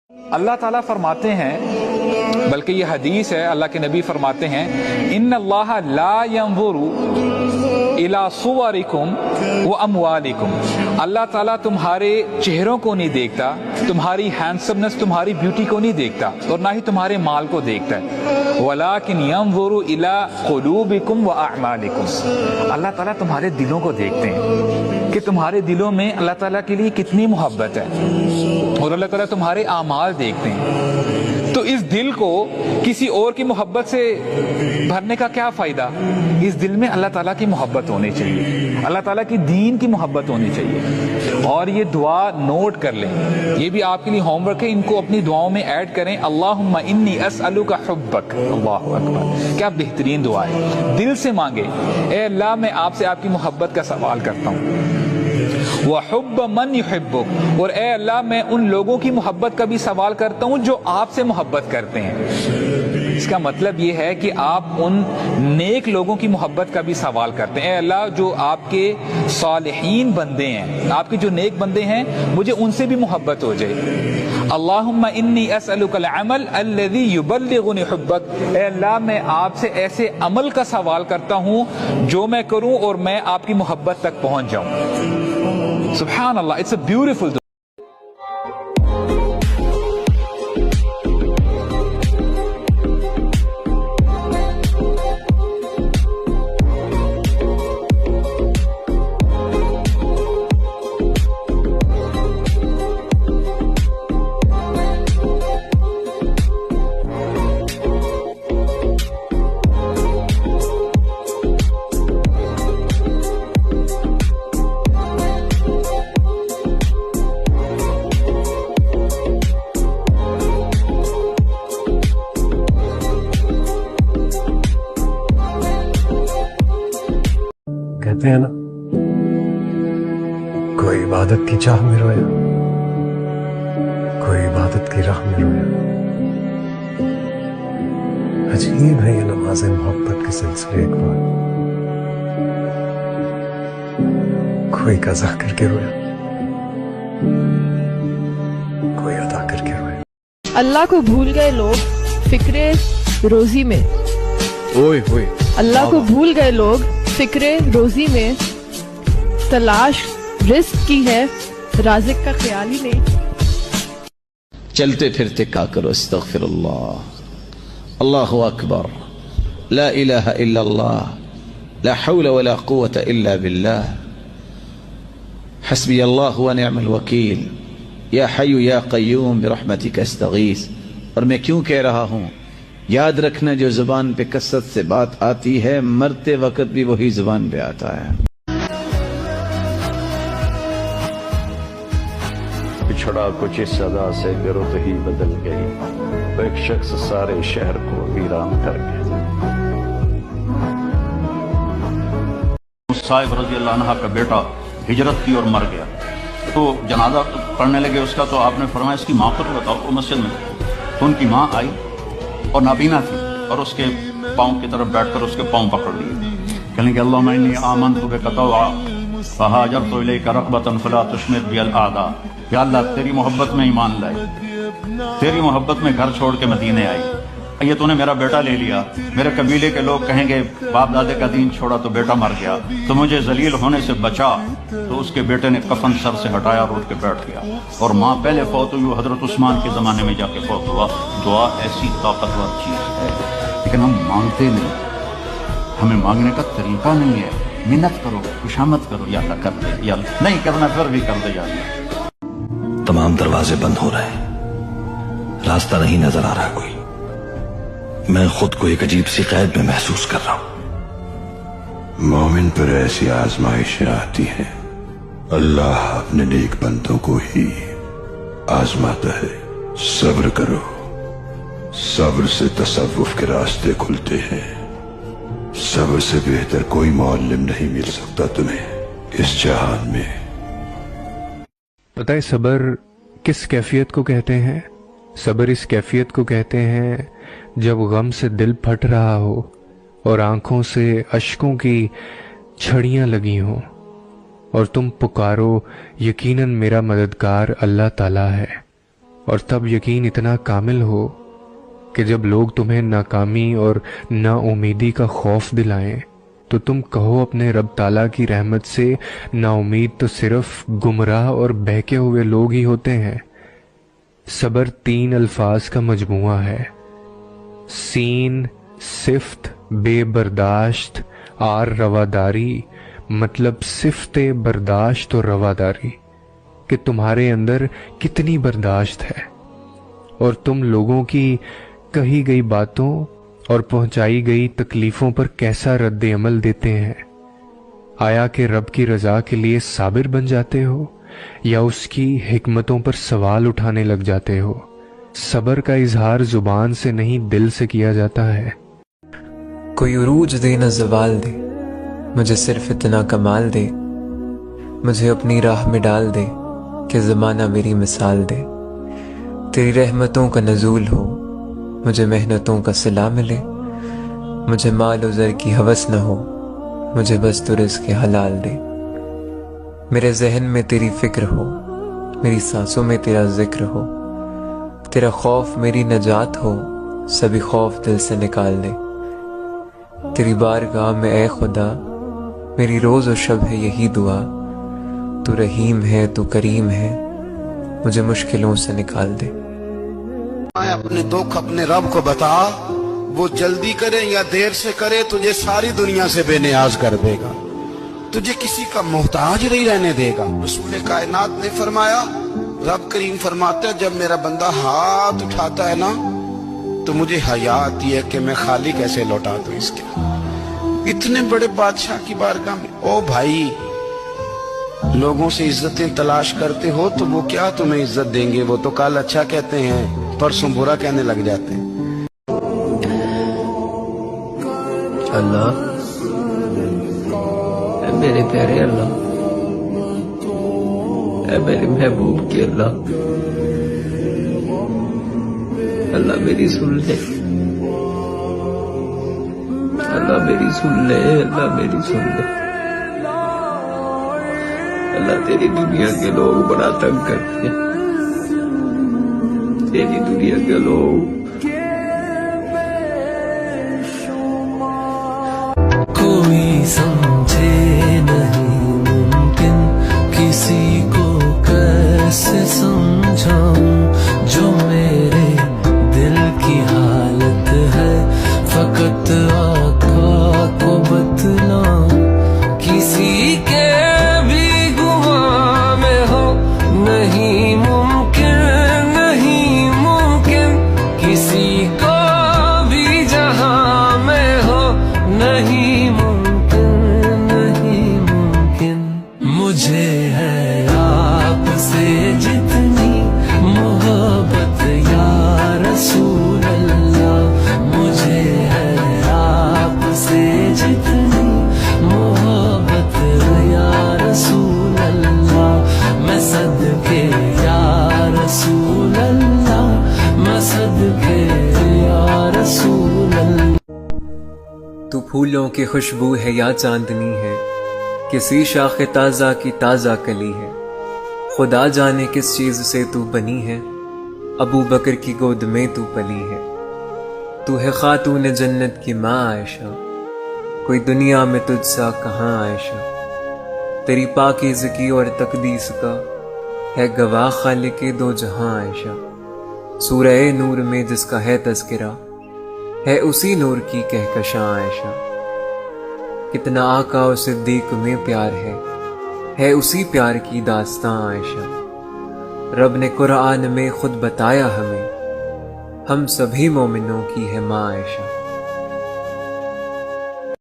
اللہ تعالیٰ فرماتے ہیں، بلکہ یہ حدیث ہے، اللہ کے نبی فرماتے ہیں ان اللہ لا ينظر الی صورکم واموالکم، اللہ تعالیٰ تمہارے چہروں کو نہیں دیکھتا، تمہاری ہینڈسمنس، تمہاری بیوٹی کو نہیں دیکھتا، اور نہ ہی تمہارے مال کو دیکھتا ہے، ولکن ينظر الی قلوبکم واعمالکم، اللہ تعالیٰ تمہارے دلوں کو دیکھتے ہیں کہ تمہارے دلوں میں اللہ تعالیٰ کے لیے کتنی محبت ہے، اور اللہ تعالیٰ تمہارے اعمال دیکھتے ہیں۔ تو اس دل کو کسی اور کی محبت سے بھرنے کا کیا فائدہ؟ اس دل میں اللہ تعالیٰ کی محبت ہونی چاہیے، اللہ تعالیٰ کی دین کی محبت ہونی چاہیے۔ اور یہ دعا نوٹ کر لیں، یہ بھی آپ کے لیے ہوم ورک ہے، ان کو اپنی دعاؤں میں ایڈ کریں۔ اللہم انی اسألک حبک، اللہ اکبر، کیا بہترین دعا ہے، دل سے مانگے، اے اللہ میں آپ سے آپ کی محبت کا سوال کرتا ہوں، وحب من یحبک، اور اے اللہ میں ان لوگوں کی محبت کا بھی سوال کرتا ہوں جو آپ سے محبت کرتے ہیں۔ اس کا مطلب یہ ہے کہ آپ ان نیک لوگوں کی محبت کا بھی سوال کرتے ہیں، اے اللہ جو آپ کے صالحین بندے ہیں، آپ کے جو نیک بندے ہیں، مجھے ان سے بھی محبت ہو جائے۔ اللہم انی اسألک العمل الذی یبلغنی حبک، اے اللہ میں آپ سے ایسے عمل کا سوال کرتا ہوں جو میں کروں اور میں آپ کی محبت تک پہنچ جاؤں۔ سبحان اللہ، it's a beautiful dua. کہتے ہیں نا، کوئی عبادت کی چاہ میں رویا، کوئی عبادت کی راہ میں رویا۔ عجیب ہے یہ نماز محبت کے سلسلے، ایک بار کوئی قضا کر کے رویا، کوئی ادا کر کے رویا۔ اللہ کو بھول گئے لوگ فکر روزی میں، اوئے ہوئے، اللہ کو بھول گئے لوگ فکر روزی میں، تلاش رزق کی ہے رازق کا خیال ہی نہیں۔ چلتے پھرتے کہا کرو استغفر اللہ، اللہ اکبر، لا الہ الا اللہ، لا حول ولا قوة الا باللہ، حسبی اللہ ونعم الوکیل، یا حی یا قیوم برحمتک استغیث۔ اور میں کیوں کہہ رہا ہوں، یاد رکھنا جو زبان پہ کثرت سے بات آتی ہے، مرتے وقت بھی وہی زبان پہ آتا ہے۔ بچھڑا کچھ اس صدا سے گرد ہی بدل گئی، وہ ایک شخص سارے شہر کو ویران کر گیا۔ صاحب رضی اللہ عنہ کا بیٹا ہجرت کی اور مر گیا، تو جنازہ پڑھنے لگے اس کا، تو آپ نے فرمایا اس کی ماں کو تو بتاؤ، وہ مسجد میں، تو ان کی ماں آئی اور نابینا تھی، اور اس کے پاؤں کی طرف بیٹھ کر اس کے پاؤں پکڑ لیے، کہنے کہ اللہم انی آمنت بک طوعا فہاجرت الیک رغبۃ فلا تشمت بی الاعداء، یا اللہ تیری محبت میں ایمان لائے، تیری محبت میں گھر چھوڑ کے مدینے آئی، یہ تو نے میرا بیٹا لے لیا، میرے قبیلے کے لوگ کہیں گے باپ دادے کا دین چھوڑا تو بیٹا مر گیا، تو مجھے ذلیل ہونے سے بچا۔ تو اس کے بیٹے نے کفن سر سے ہٹایا اور اٹھ کے بیٹھ گیا، اور ماں پہلے فوت ہوئی، وہ حضرت عثمان کے زمانے میں جا کے فوت ہوا۔ دعا ایسی طاقتور چیز ہے، لیکن ہم مانگتے نہیں، ہمیں مانگنے کا طریقہ نہیں ہے۔ منت کرو، خوشامد کرو، یا اللہ کر دے، یا اللہ نہیں کرنا پھر بھی کر دے، یا اللہ۔ تمام دروازے بند ہو رہے ہیں، راستہ نہیں نظر آ رہا کوئی، میں خود کو ایک عجیب سی قید میں محسوس کر رہا ہوں۔ مومن پر ایسی آزمائشیں آتی ہیں، اللہ اپنے نیک بندوں کو ہی آزماتا ہے۔ صبر کرو، صبر سے تصوف کے راستے کھلتے ہیں، صبر سے بہتر کوئی معلم نہیں مل سکتا تمہیں اس جہان میں۔ پتہ ہے صبر کس کیفیت کو کہتے ہیں؟ صبر اس کیفیت کو کہتے ہیں جب غم سے دل پھٹ رہا ہو اور آنکھوں سے اشکوں کی چھڑیاں لگی ہوں، اور تم پکارو یقیناً میرا مددگار اللہ تعالیٰ ہے، اور تب یقین اتنا کامل ہو کہ جب لوگ تمہیں ناکامی اور نا امیدی کا خوف دلائیں تو تم کہو اپنے رب تعالیٰ کی رحمت سے نا امید تو صرف گمراہ اور بہکے ہوئے لوگ ہی ہوتے ہیں۔ صبر 3 الفاظ کا مجموعہ ہے، سین صفت بے برداشت آر رواداری، مطلب صفت برداشت اور رواداری کہ تمہارے اندر کتنی برداشت ہے اور تم لوگوں کی کہی گئی باتوں اور پہنچائی گئی تکلیفوں پر کیسا رد عمل دیتے ہیں۔ آیا کہ رب کی رضا کے لیے صابر بن جاتے ہو یا اس کی حکمتوں پر سوال اٹھانے لگ جاتے ہو؟ صبر کا اظہار زبان سے نہیں دل سے کیا جاتا ہے۔ کوئی عروج دے نہ زوال دے، مجھے صرف اتنا کمال دے، مجھے اپنی راہ میں ڈال دے کہ زمانہ میری مثال دے۔ تیری رحمتوں کا نزول ہو، مجھے محنتوں کا صلہ ملے، مجھے مال و زر کی ہوس نہ ہو، مجھے بس تو رزق حلال دے۔ میرے ذہن میں تیری فکر ہو، میری سانسوں میں تیرا ذکر ہو، تیرا خوف میری نجات ہو، سبھی خوف دل سے نکال دے۔ تیری بارگاہ میں اے خدا میری روز و شب ہے یہی دعا، تو رحیم ہے تو کریم ہے، مجھے مشکلوں سے نکال دے۔ اپنے دکھ اپنے رب کو بتا، وہ جلدی کرے یا دیر سے کرے تجھے ساری دنیا سے بے نیاز کر دے گا، تجھے کسی کا محتاج نہیں رہنے دے گا۔ رسول کائنات نے فرمایا، رب کریم فرماتا ہے جب میرا بندہ ہاتھ اٹھاتا ہے نا تو مجھے حیا آتی ہے کہ میں خالی کیسے لوٹا دوں اس کے۔ اتنے بڑے بادشاہ کی بارگاہ میں او بھائی لوگوں سے عزتیں تلاش کرتے ہو تو وہ کیا تمہیں عزت دیں گے؟ وہ تو کل اچھا کہتے ہیں پرسوں برا کہنے لگ جاتے ہیں۔ اللہ اے میرے پیارے اللہ، اے میرے محبوب کے اللہ، اللہ میری سن لے، اللہ میری سن لے، اللہ میری سن لے۔ اللہ تیری دنیا کے لوگ بڑا تنگ کرتے ہیں، تیری دنیا کے لوگ کوئی سمجھے نہیں ممکن کسی کو کیسے سمجھاؤں، جو میرے دل کی حالت ہے فقط آقا کو بتلاؤں۔ کسی کے بھی گمان میں ہو نہیں ممکن، نہیں ممکن، کسی کو بھی جہاں میں ہو نہیں ممکن، نہیں ممکن۔ مجھے ہے آپ سے جتنی محبت یا رسول اللہ، مجھے ہے آپ سے جتنی محبت یا رسول اللہ، میں صدقے یا رسول اللہ، میں صدقے یا رسول اللہ۔ تو پھولوں کی خوشبو ہے یا چاندنی ہے، کسی شاخ تازہ کی تازہ کلی ہے، خدا جانے کس چیز سے تو بنی ہے، ابو بکر کی گود میں تو پلی ہے۔ تو ہے خاتون جنت کی ماں عائشہ، کوئی دنیا میں تجھ سا کہاں عائشہ۔ تیری پاکیزگی اور تقدیس کا ہے گواہ خالق دو جہاں عائشہ۔ سورہ نور میں جس کا ہے تذکرہ، ہے اسی نور کی کہکشاں عائشہ۔ کتنا آقا و صدیق میں پیار ہے اسی پیار کی داستاں عائشہ۔ رب نے قرآن میں خود بتایا ہمیں، ہم سبھی مومنوں کی ہے ماں عائشہ۔